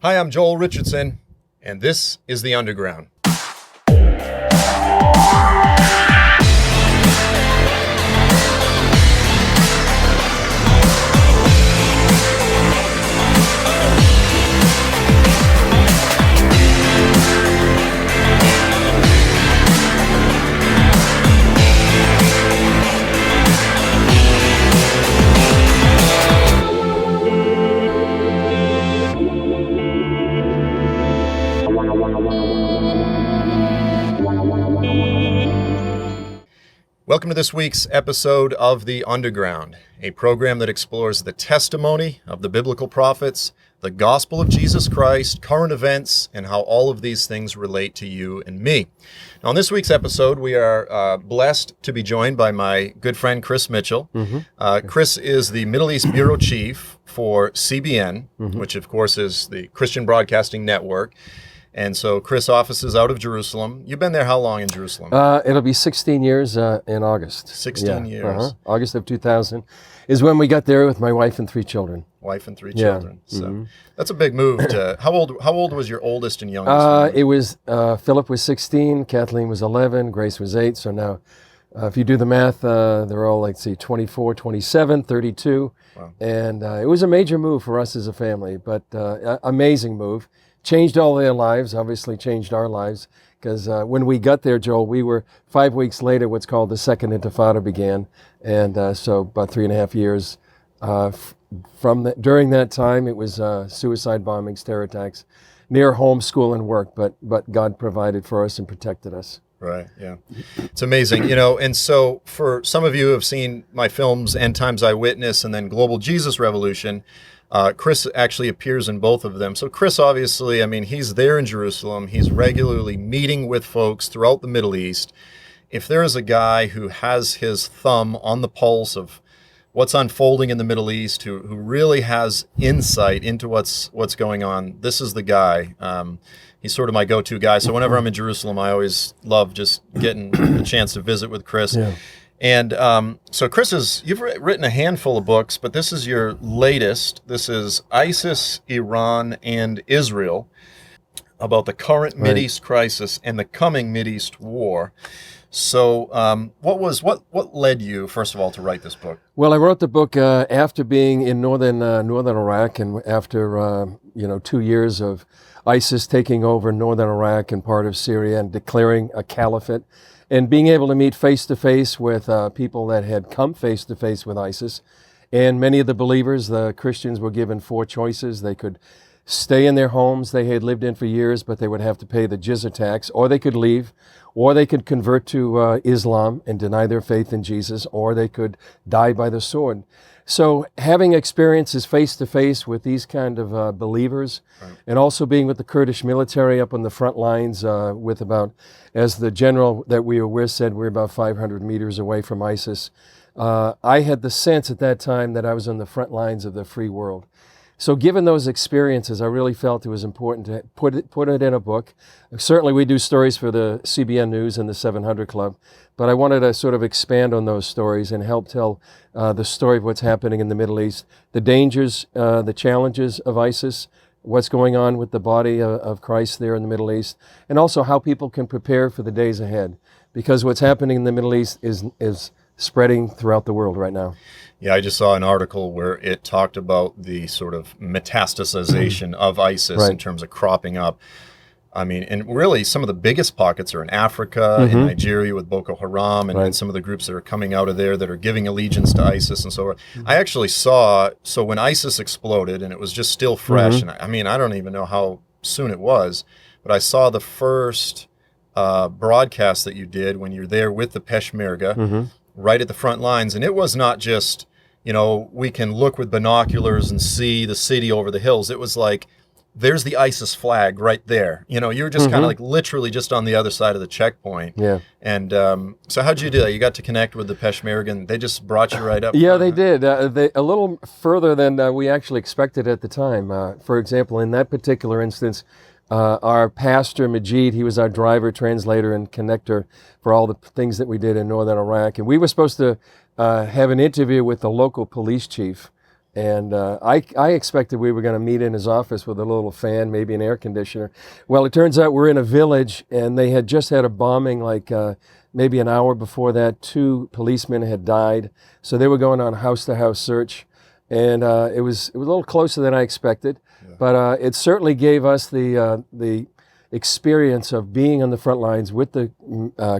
Hi, I'm Joel Richardson, and this is The Underground. Welcome to this week's episode of The Underground, a program that explores the testimony of the biblical prophets, the gospel of Jesus Christ, current events, and how all of these things relate to you and me. Now, on this week's episode, we are blessed to be joined by my good friend Chris Mitchell. Chris is the Middle East Bureau Chief for CBN, which of course is the Christian Broadcasting Network. And so Chris offices out of Jerusalem. You've been there how long in Jerusalem? It'll be 16 years in August. 16 years. August of 2000 is when we got there with my wife and 3 children. Wife and 3 children. So that's a big move. How old was your oldest and youngest? It was Philip was 16, Kathleen was 11, Grace was 8. So now, if you do the math, they're all 24, 27, 32. Wow. And it was a major move for us as a family, but amazing move. Changed all their lives, obviously changed our lives, because when we got there, Joel, we were 5 weeks later, what's called the Second Intifada began. And so about 3.5 years during that time, it was suicide bombings, terror attacks, near home, school, and work, but God provided for us and protected us. Right, yeah. It's amazing, and so for some of you who have seen my films, End Times Eyewitness and then Global Jesus Revolution, Chris actually appears in both of them. So Chris, obviously, he's there in Jerusalem. He's regularly meeting with folks throughout the Middle East. If there is a guy who has his thumb on the pulse of what's unfolding in the Middle East, who really has insight into what's going on, this is the guy. He's sort of my go-to guy. So whenever I'm in Jerusalem, I always love just getting a chance to visit with Chris. Yeah. And so Chris, you've written a handful of books, but this is your latest. This is ISIS, Iran, and Israel, about the current Mideast crisis and the coming Mideast war. So what led you, first of all, to write this book? Well, I wrote the book after being in northern Iraq, and after 2 years of ISIS taking over northern Iraq and part of Syria and declaring a caliphate, and being able to meet face-to-face with people that had come face-to-face with ISIS. And many of the believers, the Christians, were given 4 choices. They could stay in their homes they had lived in for years, but they would have to pay the jizya tax, or they could leave, or they could convert to Islam and deny their faith in Jesus, or they could die by the sword. So having experiences face-to-face with these kind of believers, and also being with the Kurdish military up on the front lines with about, as the general that we were with said, we're about 500 meters away from ISIS. I had the sense at that time that I was on the front lines of the free world. So given those experiences, I really felt it was important to put it in a book. Certainly we do stories for the CBN News and the 700 Club, but I wanted to sort of expand on those stories and help tell the story of what's happening in the Middle East, the dangers, the challenges of ISIS, what's going on with the body of Christ there in the Middle East, and also how people can prepare for the days ahead. Because what's happening in the Middle East is spreading throughout the world right now. Yeah, I just saw an article where it talked about the sort of metastasization of ISIS in terms of cropping up. And really some of the biggest pockets are in Africa, in Nigeria with Boko Haram, and some of the groups that are coming out of there that are giving allegiance to ISIS and so on. I actually saw, so when ISIS exploded and it was just still fresh, and I don't even know how soon it was, but I saw the first broadcast that you did when you're there with the Peshmerga, right at the front lines. And it was not just, we can look with binoculars and see the city over the hills. It was like, there's the ISIS flag right there. You're just kind of literally just on the other side of the checkpoint. Yeah. And so how'd you do that? You got to connect with the Peshmerga and they just brought you right up? Yeah, they did. A little further than we actually expected at the time. For example, in that particular instance, our pastor, Majid, he was our driver, translator, and connector for all the things that we did in northern Iraq. And we were supposed to have an interview with the local police chief And I expected we were going to meet in his office with a little fan, maybe an air conditioner. Well, it turns out we're in a village, and they had just had a bombing like maybe an hour before that. 2 policemen had died, so they were going on house-to-house search. And it was a little closer than I expected, but it certainly gave us the experience of being on the front lines with the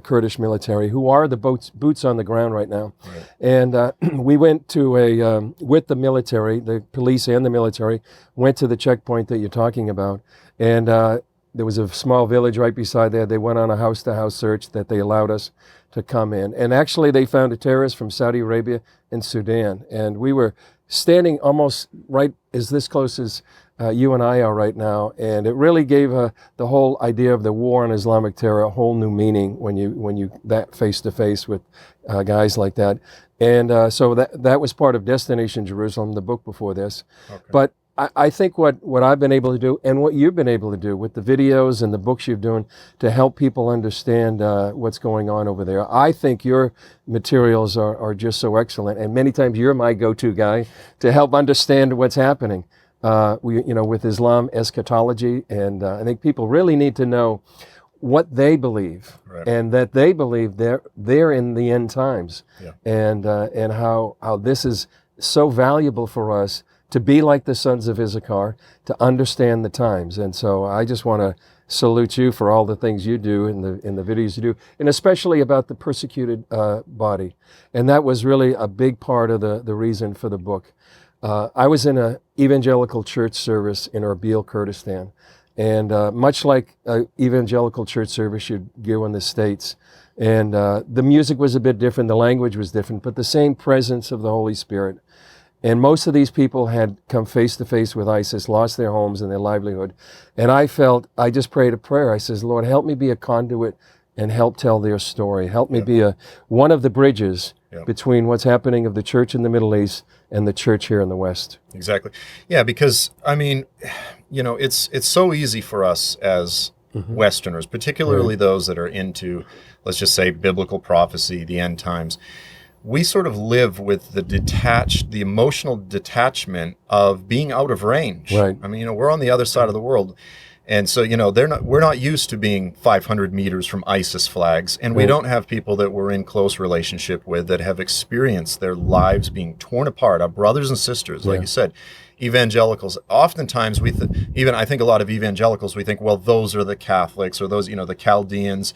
Kurdish military, who are the boots on the ground right now. Right. And we went to with the military, the police and the military, went to the checkpoint that you're talking about. And there was a small village right beside there. They went on a house-to-house search that they allowed us to come in. And actually, they found a terrorist from Saudi Arabia and Sudan. And we were standing almost right as this close as you and I are right now, and it really gave the whole idea of the war on Islamic terror a whole new meaning when you that face to face with guys like that. And so that was part of Destination Jerusalem, the book before this. Okay. But I think what I've been able to do, and what you've been able to do with the videos and the books you've done to help people understand what's going on over there, I think your materials are just so excellent. And many times you're my go-to guy to help understand what's happening. With Islam eschatology, and I think people really need to know what they believe, right, and that they believe they're in the end times, and how this is so valuable for us to be like the sons of Issachar, to understand the times. And so I just want to salute you for all the things you do in the videos you do, and especially about the persecuted body. And that was really a big part of the reason for the book. I was in an evangelical church service in Erbil, Kurdistan, and much like an evangelical church service you'd go in the States, and the music was a bit different, the language was different, but the same presence of the Holy Spirit. And most of these people had come face to face with ISIS, lost their homes and their livelihood, and I just prayed a prayer. I says, Lord, help me be a conduit and help tell their story. Help me be one of the bridges between what's happening of the church in the Middle East and the church here in the West. Exactly. Yeah, because, I mean, it's so easy for us as Westerners, particularly those that are into, let's just say, biblical prophecy, the end times. We sort of live with the emotional detachment of being out of range. Right. I mean, we're on the other side of the world. And so, we're not used to being 500 meters from ISIS flags, and we don't have people that we're in close relationship with that have experienced their lives being torn apart. Our brothers and sisters, like you said, evangelicals. Oftentimes, I think a lot of evangelicals, we think, well, those are the Catholics or those, the Chaldeans,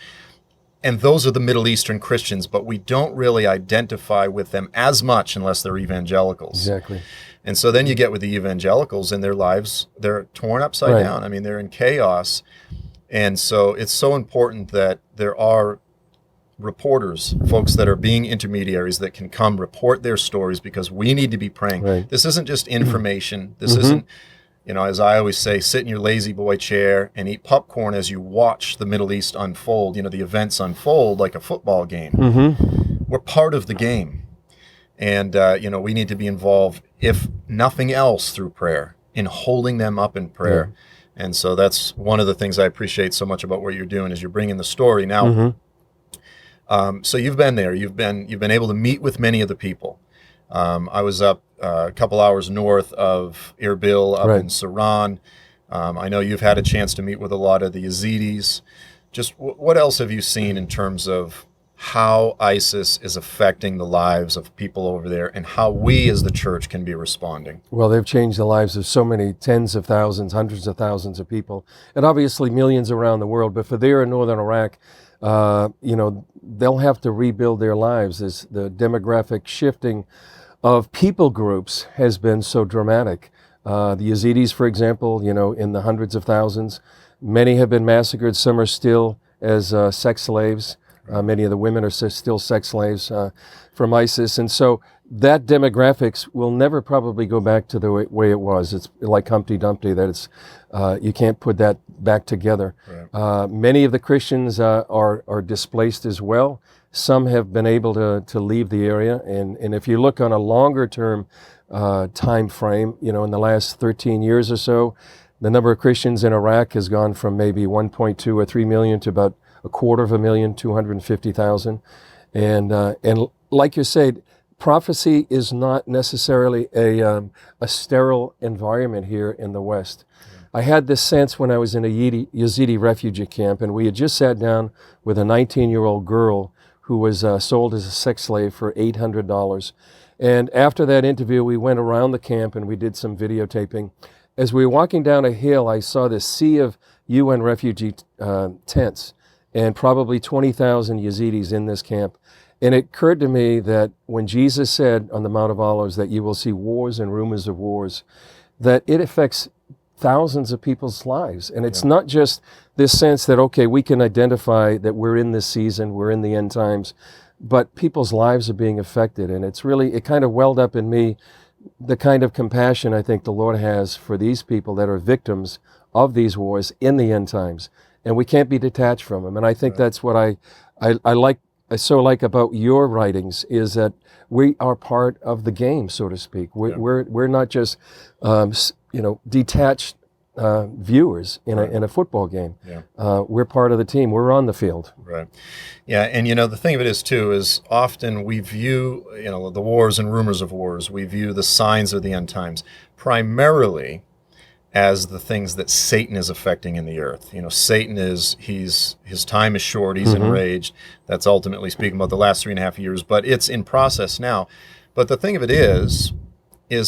and those are the Middle Eastern Christians, but we don't really identify with them as much unless they're evangelicals. Exactly. And so then you get with the evangelicals, and their lives, they're torn upside down. I mean, they're in chaos. And so it's so important that there are reporters, folks that are being intermediaries that can come report their stories, because we need to be praying. Right. This isn't just information. This isn't, as I always say, sit in your lazy boy chair and eat popcorn as you watch the Middle East unfold, the events unfold like a football game. We're part of the game. And, we need to be involved, if nothing else, through prayer, in holding them up in prayer. And so that's one of the things I appreciate so much about what you're doing, is you're bringing the story. Now, so you've been there. You've been able to meet with many of the people. I was up a couple hours north of Erbil, up in Saran. I know you've had a chance to meet with a lot of the Yazidis. Just what else have you seen in terms of how ISIS is affecting the lives of people over there, and how we as the church can be responding? Well, they've changed the lives of so many tens of thousands, hundreds of thousands of people, and obviously millions around the world. But for there in northern Iraq, they'll have to rebuild their lives as the demographic shifting of people groups has been so dramatic. The Yazidis, for example, in the hundreds of thousands, many have been massacred. Some are still as sex slaves. Many of the women are still sex slaves from ISIS. And so that demographics will never probably go back to the way it was. It's like Humpty Dumpty, that it's you can't put that back together. Many of the Christians are displaced as well. Some have been able to leave the area. And if you look on a longer term time frame, in the last 13 years or so, the number of Christians in Iraq has gone from maybe 1.2 or 3 million to about 250,000. And like you said, prophecy is not necessarily a sterile environment here in the West. I had this sense when I was in a Yazidi refugee camp, and we had just sat down with a 19-year-old girl who was sold as a sex slave for $800. And after that interview, we went around the camp and we did some videotaping. As we were walking down a hill, I saw this sea of UN refugee tents and probably 20,000 Yazidis in this camp. And it occurred to me that when Jesus said on the Mount of Olives that you will see wars and rumors of wars, that it affects thousands of people's lives. And it's not just this sense that, okay, we can identify that we're in this season, we're in the end times, but people's lives are being affected. And it's really, it kind of welled up in me the kind of compassion I think the Lord has for these people that are victims of these wars in the end times. And we can't be detached from them. And I think that's what I so like about your writings, is that we are part of the game, so to speak. We're not just detached viewers in a football game. We're part of the team. We're on the field. Right. Yeah, and the thing of it is too is often we view the wars and rumors of wars. We view the signs of the end times primarily as the things that Satan is affecting in the earth. Satan his time is short, he's enraged. That's ultimately speaking about the last 3.5 years, but it's in process now. But the thing of it is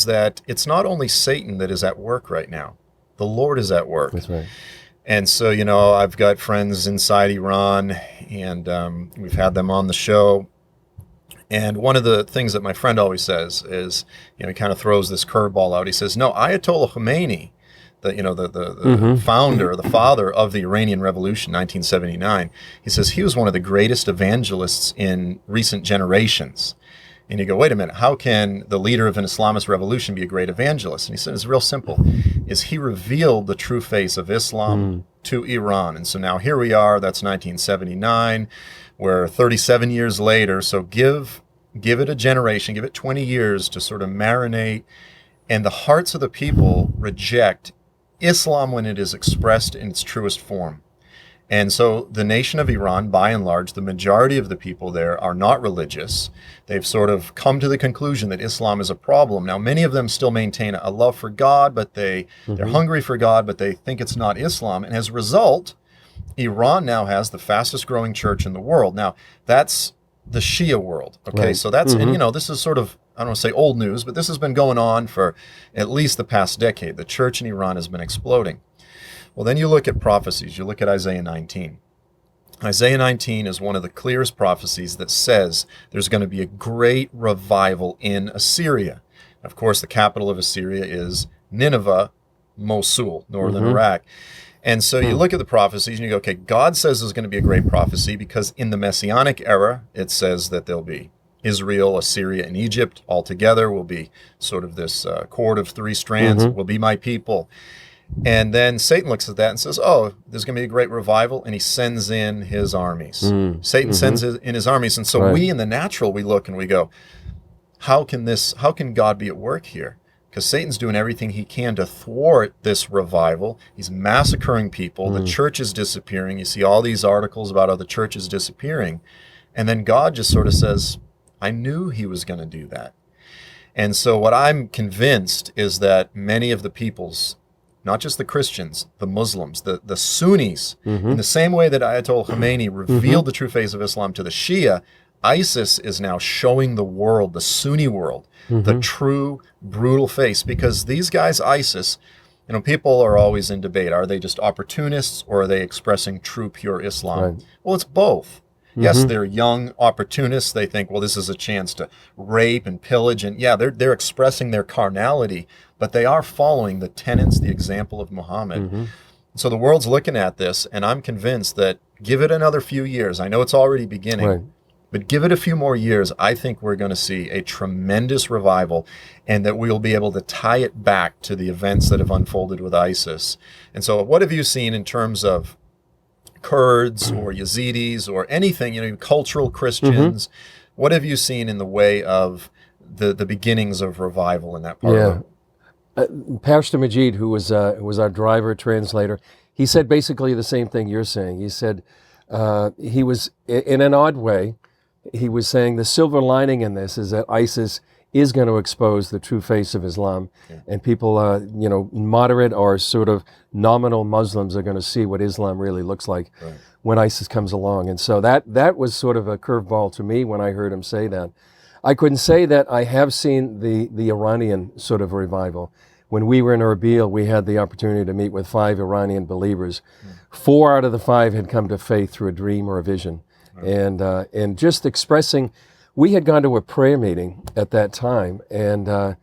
that it's not only Satan that is at work right now. The Lord is at work. That's right. And so, I've got friends inside Iran, and we've had them on the show. And one of the things that my friend always says is, he kind of throws this curveball out. He says, no, Ayatollah Khomeini, the founder, the father of the Iranian Revolution, 1979, he says he was one of the greatest evangelists in recent generations. And you go, wait a minute, how can the leader of an Islamist revolution be a great evangelist? And he said, it's real simple, is he revealed the true face of Islam to Iran. And so now here we are, that's 1979, we're 37 years later, so give it a generation, give it 20 years to sort of marinate, and the hearts of the people reject Islam when it is expressed in its truest form. And so the nation of Iran, by and large, the majority of the people there are not religious. They've sort of come to the conclusion that Islam is a problem. Now, many of them still maintain a love for God, but they're hungry for God, but they think it's not Islam. And as a result, Iran now has the fastest growing church in the world. Now, that's the Shia world. Okay, right. So that's, and this is sort of, I don't want to say old news, but this has been going on for at least the past decade. The church in Iran has been exploding. Well, then you look at prophecies. You look at Isaiah 19. Isaiah 19 is one of the clearest prophecies that says there's going to be a great revival in Assyria. Of course, the capital of Assyria is Nineveh, Mosul, northern Iraq. And so you look at the prophecies and you go, okay, God says there's going to be a great prophecy because in the Messianic era, it says that there'll be Israel, Assyria, and Egypt all together will be sort of this cord of three strands, will be my people. And then Satan looks at that and says, oh, there's going to be a great revival, and he sends in his armies. Satan sends in his armies. And so we in the natural, we look and we go, how can God be at work here? Because Satan's doing everything he can to thwart this revival. He's massacring people. The church is disappearing. You see all these articles about how the church is disappearing. And then God just sort of says, I knew he was going to do that. And so what I'm convinced is that many of the peoples, not just the Christians, the Muslims, the Sunnis, in the same way that Ayatollah Khomeini revealed the true face of Islam to the Shia, ISIS is now showing the world, the Sunni world, the true brutal face. Because these guys, ISIS, people are always in debate. Are they just opportunists or are they expressing true, pure Islam? Right. Well, it's both. Yes, they're young opportunists. They think, well, this is a chance to rape and pillage. And yeah, they're expressing their carnality, but they are following the tenets, the example of Muhammad. So the world's looking at this, and I'm convinced that give it another few years. I know it's already beginning, but give it a few more years. I think we're going to see a tremendous revival, and that we'll be able to tie it back to the events that have unfolded with ISIS. And so what have you seen in terms of Kurds or Yazidis or anything, cultural Christians? What have you seen in the way of the beginnings of revival in that part of the Pastor Majid, who was our driver, translator, he said basically the same thing you're saying. He said he was, in an odd way, he was saying the silver lining in this is that ISIS is going to expose the true face of Islam, and people, moderate or sort of nominal Muslims are going to see what Islam really looks like when ISIS comes along. And so that was sort of a curveball to me when I heard him say that. I couldn't say that I have seen the Iranian sort of revival. When we were in Erbil, we had the opportunity to meet with 5 Iranian believers. 4 out of the 5 had come to faith through a dream or a vision. And just expressing, we had gone to a prayer meeting at that time, and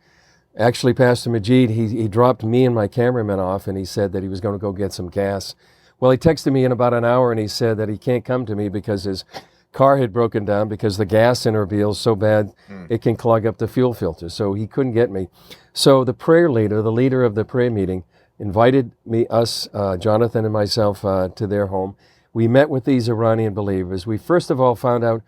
actually Pastor Majid, he dropped me and my cameraman off, and he said that he was going to go get some gas. Well, he texted me in about an hour, and he said that he can't come to me because his car had broken down because the gas in Erbil is so bad it can clog up the fuel filter, so he couldn't get me. So the prayer leader, the leader of the prayer meeting, invited us, Jonathan and myself, to their home. We met with these Iranian believers. We first of all found out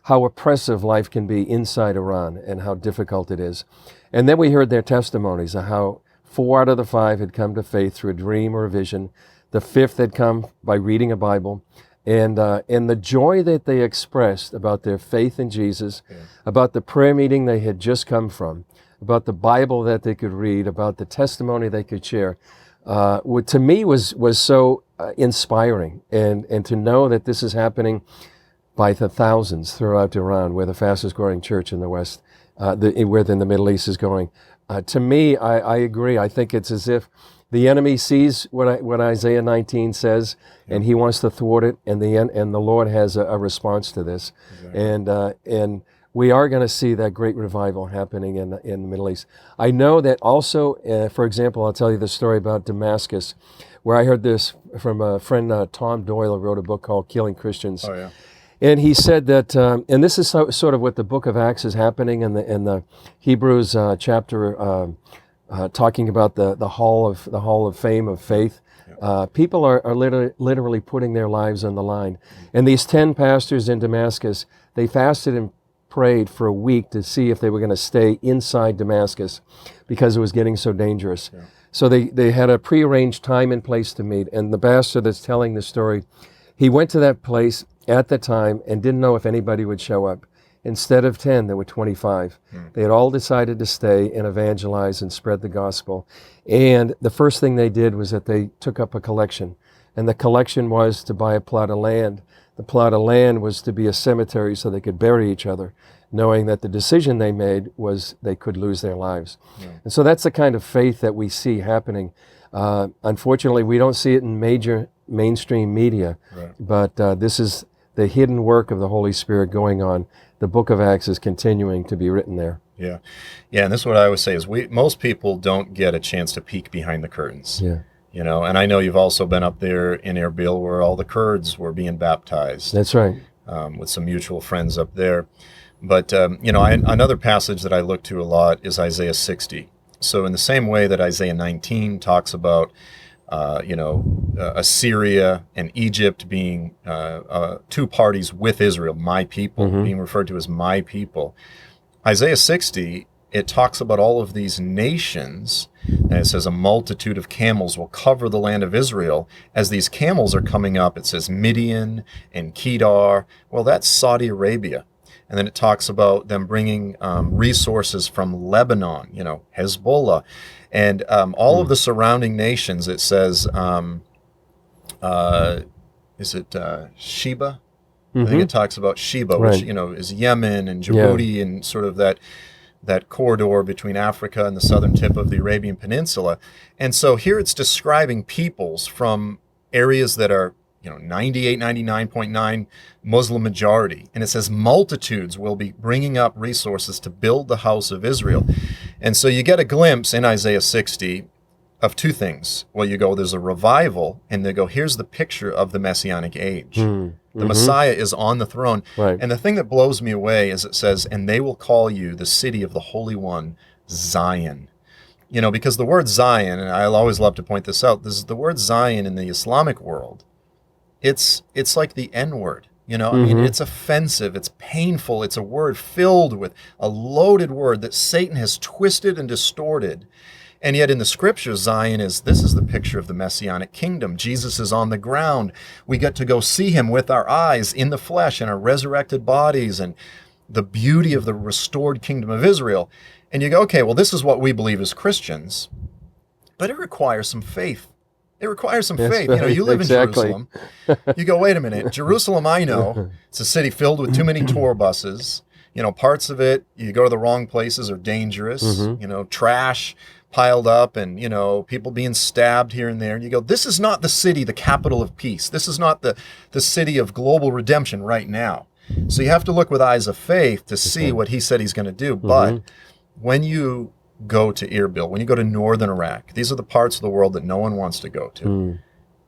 how oppressive life can be inside Iran and how difficult it is. And then we heard their testimonies of how 4 out of the 5 had come to faith through a dream or a vision. The 5th had come by reading a Bible. And the joy that they expressed about their faith in Jesus, about the prayer meeting they had just come from, about the Bible that they could read, about the testimony they could share, to me was so inspiring. And to know that this is happening by the thousands throughout Iran, where the fastest growing church in the West, where the Middle East is going. To me, I agree. I think it's as if the enemy sees what Isaiah 19 says, and he wants to thwart it, and the Lord has a response to this. Exactly. And we are going to see that great revival happening in the Middle East. I know that also, for example, I'll tell you the story about Damascus, where I heard this from a friend, Tom Doyle, who wrote a book called Killing Christians. Oh, yeah. And he said that, and this is sort of what the book of Acts is happening in the Hebrews chapter, talking about the hall of fame of faith. People are literally putting their lives on the line. And these 10 pastors in Damascus, they fasted and prayed for a week to see if they were going to stay inside Damascus because it was getting so dangerous. Yeah. So they had a prearranged time and place to meet. And the pastor that's telling the story, he went to that place at the time and didn't know if anybody would show up. Instead of 10, there were 25. They had all decided to stay and evangelize and spread the gospel. And the first thing they did was that they took up a collection. And the collection was to buy a plot of land. The plot of land was to be a cemetery so they could bury each other, knowing that the decision they made was they could lose their lives. Yeah. And so that's the kind of faith that we see happening. Unfortunately, we don't see it in major mainstream media, but this is the hidden work of the Holy Spirit going on. The book of Acts is continuing to be written there. Yeah. Yeah, and this is what I always say is most people don't get a chance to peek behind the curtains. Yeah. You know, and I know you've also been up there in Erbil where all the Kurds were being baptized. That's right. With some mutual friends up there. But, another passage that I look to a lot is Isaiah 60. So in the same way that Isaiah 19 talks about Assyria and Egypt being 2 parties with Israel, my people, being referred to as my people. Isaiah 60, it talks about all of these nations, and it says a multitude of camels will cover the land of Israel. As these camels are coming up, it says Midian and Kedar. Well, that's Saudi Arabia. And then it talks about them bringing resources from Lebanon, Hezbollah. And all of the surrounding nations, it says, is it Sheba? I think it talks about Sheba, which, is Yemen and Djibouti and sort of that corridor between Africa and the southern tip of the Arabian Peninsula. And so here it's describing peoples from areas that are, 98, 99.9 Muslim majority. And it says multitudes will be bringing up resources to build the house of Israel. And so you get a glimpse in Isaiah 60 of 2 things. Well, you go, there's a revival, and they go, here's the picture of the Messianic age. The Messiah is on the throne. Right. And the thing that blows me away is it says, and they will call you the city of the Holy One, Zion. Because the word Zion, and I'll always love to point this out, this is the word Zion in the Islamic world. It's like the N-word. I mean, it's offensive, it's painful, it's a word filled with a loaded word that Satan has twisted and distorted. And yet in the scriptures, Zion this is the picture of the Messianic kingdom. Jesus is on the ground. We get to go see him with our eyes in the flesh and our resurrected bodies and the beauty of the restored kingdom of Israel. And you go, okay, well, this is what we believe as Christians, but it requires some faith. It requires some faith. Right. You live Exactly. in Jerusalem. You go, wait a minute. Jerusalem, I know, it's a city filled with too many tour buses. Parts of it, you go to the wrong places, are dangerous. Trash piled up and, people being stabbed here and there. And you go, this is not the city, the capital of peace. This is not the city of global redemption right now. So you have to look with eyes of faith to see what he said he's going to do. But when you go to Erbil, when you go to northern Iraq, these are the parts of the world that no one wants to go to.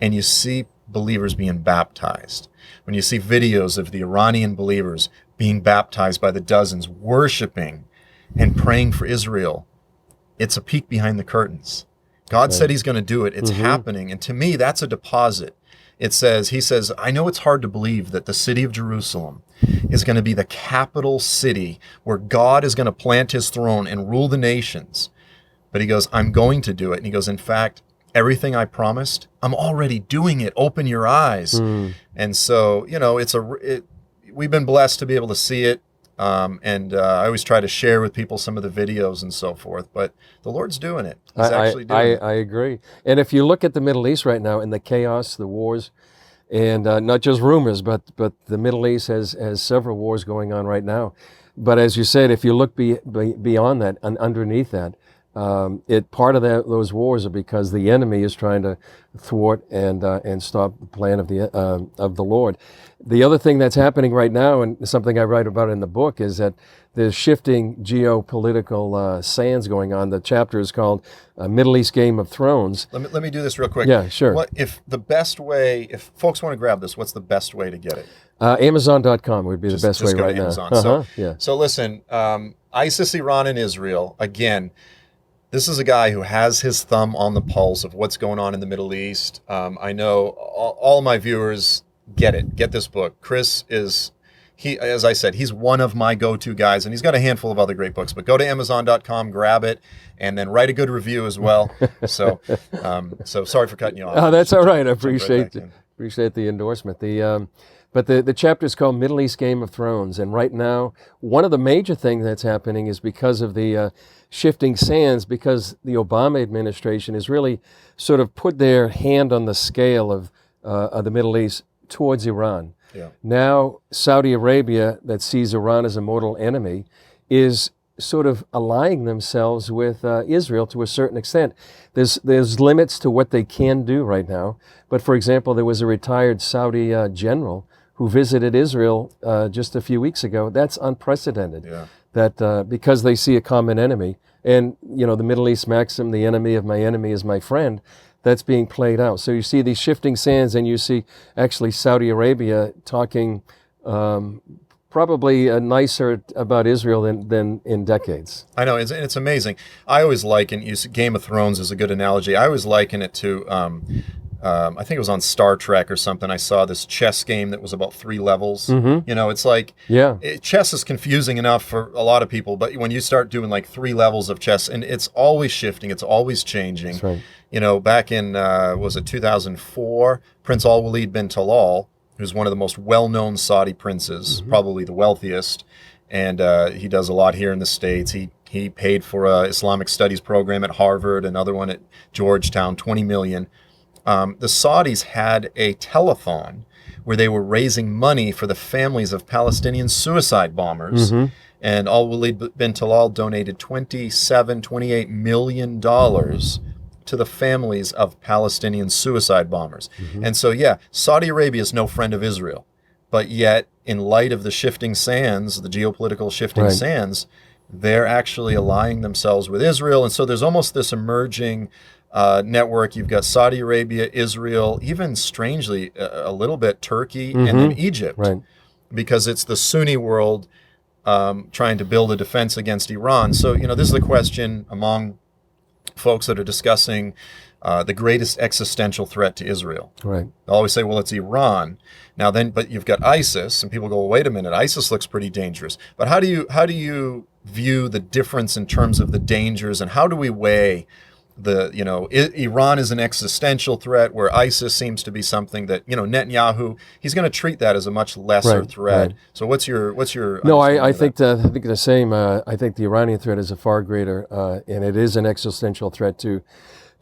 And you see believers being baptized. When you see videos of the Iranian believers being baptized by the dozens, worshiping and praying for Israel, it's a peek behind the curtains. God said he's going to do it. It's happening. And to me, that's a deposit. He says, I know it's hard to believe that the city of Jerusalem is going to be the capital city where God is going to plant his throne and rule the nations. But he goes, I'm going to do it. And he goes, in fact, everything I promised, I'm already doing it. Open your eyes. And so, we've been blessed to be able to see it. I always try to share with people some of the videos and so forth, but the Lord's doing it. He's actually doing it. I agree. And if you look at the Middle East right now and the chaos, the wars, and not just rumors, but the Middle East has several wars going on right now. But as you said, if you look beyond that and underneath that, part of those wars are because the enemy is trying to thwart and stop the plan of the Lord. The other thing that's happening right now, and something I write about in the book, is that there's shifting geopolitical sands going on. The chapter is called Middle East Game of Thrones. Let me do this real quick. Yeah, sure. If folks want to grab this, what's the best way to get it? Amazon.com would be the best way right Amazon. now. So listen, ISIS, Iran, and Israel, again, this is a guy who has his thumb on the pulse of what's going on in the Middle East. I know all my viewers get this book. Chris as I said, he's one of my go-to guys, and he's got a handful of other great books. But go to Amazon.com, grab it, and then write a good review as well. So sorry for cutting you off. Oh, that's all right. I appreciate the endorsement. But the chapter is called Middle East Game of Thrones, and right now, one of the major things that's happening is because of the shifting sands, because the Obama administration has really sort of put their hand on the scale of the Middle East towards Iran. Yeah. Now, Saudi Arabia, that sees Iran as a mortal enemy, is sort of allying themselves with Israel to a certain extent. There's limits to what they can do right now. But for example, there was a retired Saudi general who visited Israel just a few weeks ago. That's unprecedented. Yeah. That because they see a common enemy, and the Middle East maxim, the enemy of my enemy is my friend, that's being played out. So you see these shifting sands, and you see actually Saudi Arabia talking probably nicer about Israel than in decades. I know, it's amazing. I always liken, Game of Thrones is a good analogy. I always liken it to, I think it was on Star Trek or something. I saw this chess game that was about 3 levels. It's like, chess is confusing enough for a lot of people, but when you start doing like 3 levels of chess, and it's always shifting, it's always changing. That's right. Back in, was it 2004, Prince Al-Walid bin Talal, who's one of the most well-known Saudi princes, probably the wealthiest, and he does a lot here in the States. He paid for an Islamic studies program at Harvard, another one at Georgetown, $20 million. The Saudis had a telethon where they were raising money for the families of Palestinian suicide bombers. And Al-Walid bin Talal donated $28 million to the families of Palestinian suicide bombers. And so, Saudi Arabia is no friend of Israel. But yet, in light of the shifting sands, the geopolitical shifting sands, they're actually allying themselves with Israel. And so there's almost this emerging network. You've got Saudi Arabia, Israel, even strangely, a little bit Turkey, and then Egypt. Because it's the Sunni world trying to build a defense against Iran. So, this is the question among folks that are discussing the greatest existential threat to Israel. They always say, well, it's Iran. Now then, but you've got ISIS, and people go, well, wait a minute, ISIS looks pretty dangerous. But how do you view the difference in terms of the dangers, and how do we weigh Iran is an existential threat, where ISIS seems to be something that, Netanyahu, he's going to treat that as a much lesser threat. Right. So what's your No, I think the same. I think the Iranian threat is a far greater, and it is an existential threat to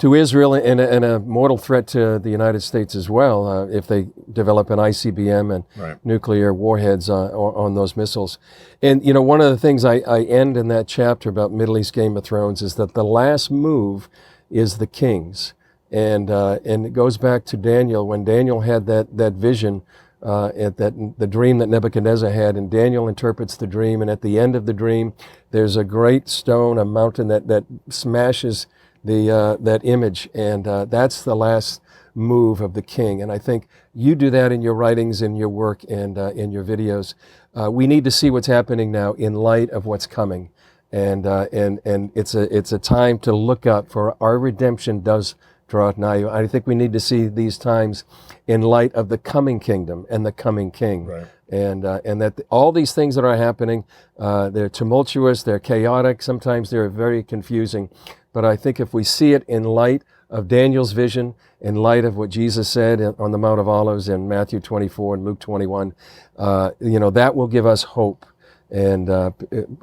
Israel, and a mortal threat to the United States as well, if they develop an ICBM and nuclear warheads on those missiles. And one of the things I end in that chapter about Middle East Game of Thrones is that the last move is the kings, and it goes back to Daniel, when Daniel had that vision. The dream that Nebuchadnezzar had, and Daniel interprets the dream, and at the end of the dream, there's a great stone, a mountain that smashes that image, and that's the last move of the king. And I think you do that in your writings, in your work, and in your videos. We need to see what's happening now in light of what's coming, and it's a time to look up, for our redemption does draw nigh. I think we need to see these times in light of the coming kingdom and the coming king. Right. And that all these things that are happening, they're tumultuous, they're chaotic, sometimes they're very confusing. But I think if we see it in light of Daniel's vision, in light of what Jesus said on the Mount of Olives in Matthew 24 and Luke 21, that will give us hope, and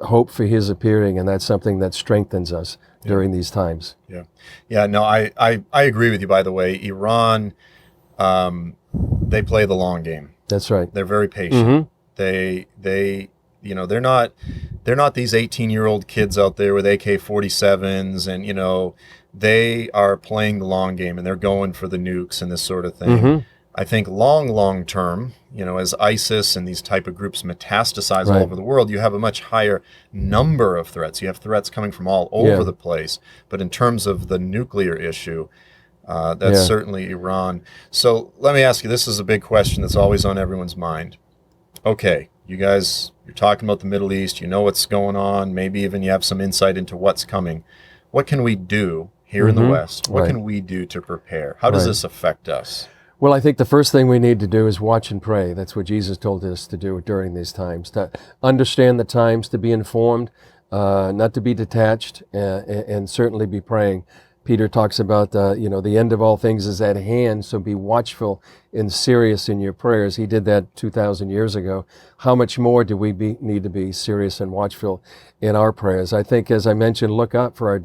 hope for his appearing, and that's something that strengthens us during these times. Yeah. No, I agree with you. By the way, Iran, they play the long game. That's right. They're very patient. Mm-hmm. They're not these 18-year-old kids out there with AK-47s, and they are playing the long game, and they're going for the nukes and this sort of thing. Mm-hmm. I think long term, as ISIS and these type of groups metastasize all over the world, you have a much higher number of threats. You have threats coming from all over the place. But in terms of the nuclear issue, that's certainly Iran. So let me ask you, this is a big question that's always on everyone's mind. Okay, you guys, you're talking about the Middle East, you know what's going on, maybe even you have some insight into what's coming. What can we do here in the West? What can we do to prepare? How does this affect us? Well, I think the first thing we need to do is watch and pray. That's what Jesus told us to do during these times, to understand the times, to be informed, not to be detached, and certainly be praying. Peter talks about, the end of all things is at hand, so be watchful and serious in your prayers. He did that 2,000 years ago. How much more do we need to be serious and watchful in our prayers? I think, as I mentioned, look up, for our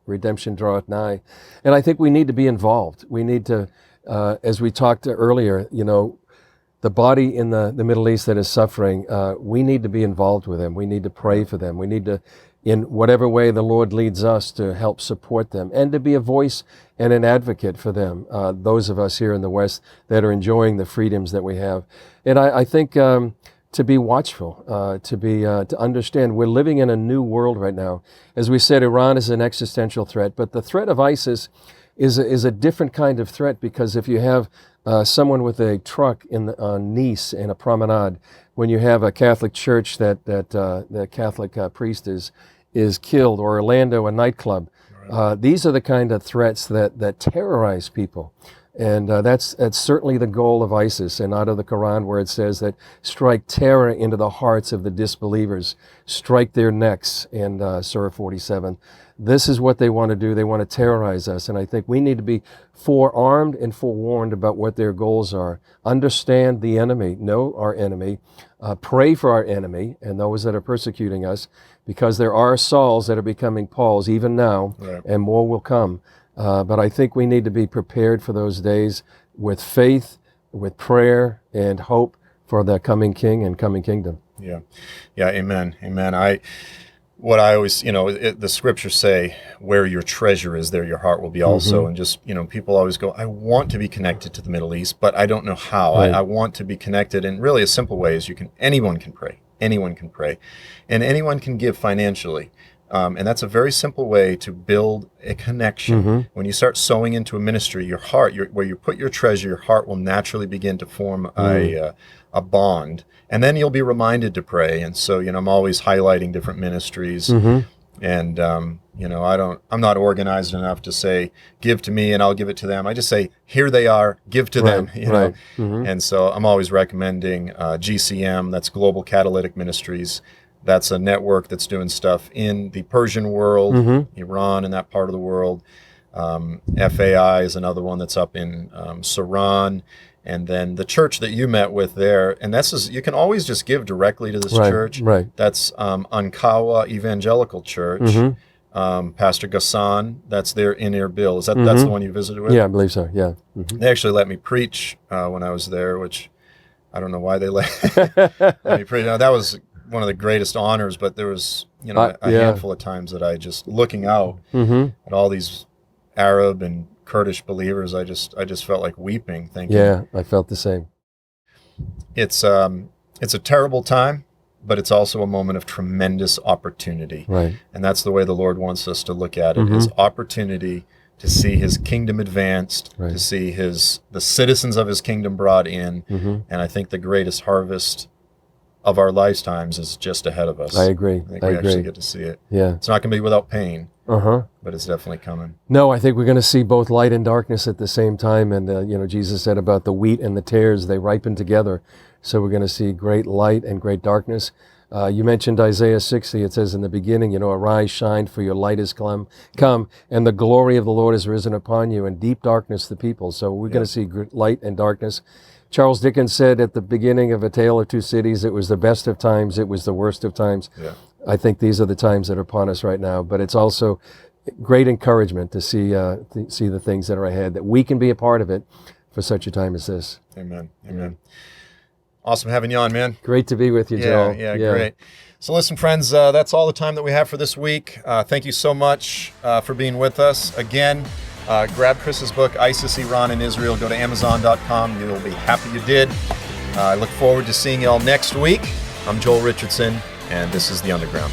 redemption draweth nigh. And I think we need to be involved. We need to, as we talked earlier, the body in the Middle East that is suffering, we need to be involved with them. We need to pray for them. We need to, in whatever way the Lord leads us, to help support them and to be a voice and an advocate for them, those of us here in the West that are enjoying the freedoms that we have. And I think to be watchful, to understand we're living in a new world right now. As we said, Iran is an existential threat, but the threat of ISIS is a different kind of threat, because if you have someone with a truck on Nice in a promenade, when you have a Catholic church that the Catholic priest is killed, or Orlando, a nightclub, these are the kind of threats that terrorize people. And that's certainly the goal of ISIS, and out of the Quran, where it says that strike terror into the hearts of the disbelievers, strike their necks in Surah 47. This is what they want to do. They want to terrorize us. And I think we need to be forearmed and forewarned about what their goals are. Understand the enemy, know our enemy, pray for our enemy and those that are persecuting us, because there are Sauls that are becoming Pauls even now, and more will come. But I think we need to be prepared for those days with faith, with prayer, and hope for the coming King and coming kingdom. Yeah, amen. What I always, the scriptures say, where your treasure is, there your heart will be also. And just, people always go, I want to be connected to the Middle East, but I don't know how. I want to be connected. And really a simple way is anyone can pray. Anyone can pray. And anyone can give financially. And that's a very simple way to build a connection. When you start sowing into a ministry, your heart, where you put your treasure, your heart will naturally begin to form a bond. And then you'll be reminded to pray. And so, I'm always highlighting different ministries. And, I'm not organized enough to say, give to me and I'll give it to them. I just say, here they are, give to them, know. And so I'm always recommending GCM, that's Global Catalytic Ministries. That's a network that's doing stuff in the Persian world, Iran and that part of the world. FAI is another one that's up in Saran. And then the church that you met with there, and you can always just give directly to this church. Right. That's Ankawa Evangelical Church. Pastor Gassan, that's their in Erbil. That's the one you visited with? Yeah, I believe so. Yeah. They actually let me preach when I was there, which I don't know why they let me preach. Now, that was one of the greatest honors, but there was a handful of times that I just looking out at all these Arab and Kurdish believers, I just felt like weeping, thinking. Yeah, I felt the same. It's a terrible time, but it's also a moment of tremendous opportunity. Right. And that's the way the Lord wants us to look at it, is opportunity to see his kingdom advanced, to see the citizens of his kingdom brought in. And I think the greatest harvest of our lifetimes is just ahead of us. I agree. I think we actually get to see it. Yeah. It's not going to be without pain. But it's definitely coming. No, I think we're going to see both light and darkness at the same time. And, Jesus said about the wheat and the tares, they ripen together. So we're going to see great light and great darkness. You mentioned Isaiah 60. It says in the beginning, arise, shine, for your light is come, and the glory of the Lord is risen upon you, and deep darkness the people. So we're going to see light and darkness. Charles Dickens said at the beginning of A Tale of Two Cities, it was the best of times, it was the worst of times. Yeah. I think these are the times that are upon us right now, but it's also great encouragement to see the things that are ahead, that we can be a part of it for such a time as this. Amen. Amen. Awesome having you on, man. Great to be with you, Joel. Yeah, great. So listen, friends, that's all the time that we have for this week. Thank you so much for being with us. Again, grab Chris's book, ISIS, Iran, and Israel. Go to Amazon.com. You'll be happy you did. I look forward to seeing you all next week. I'm Joel Richardson, and this is The Underground.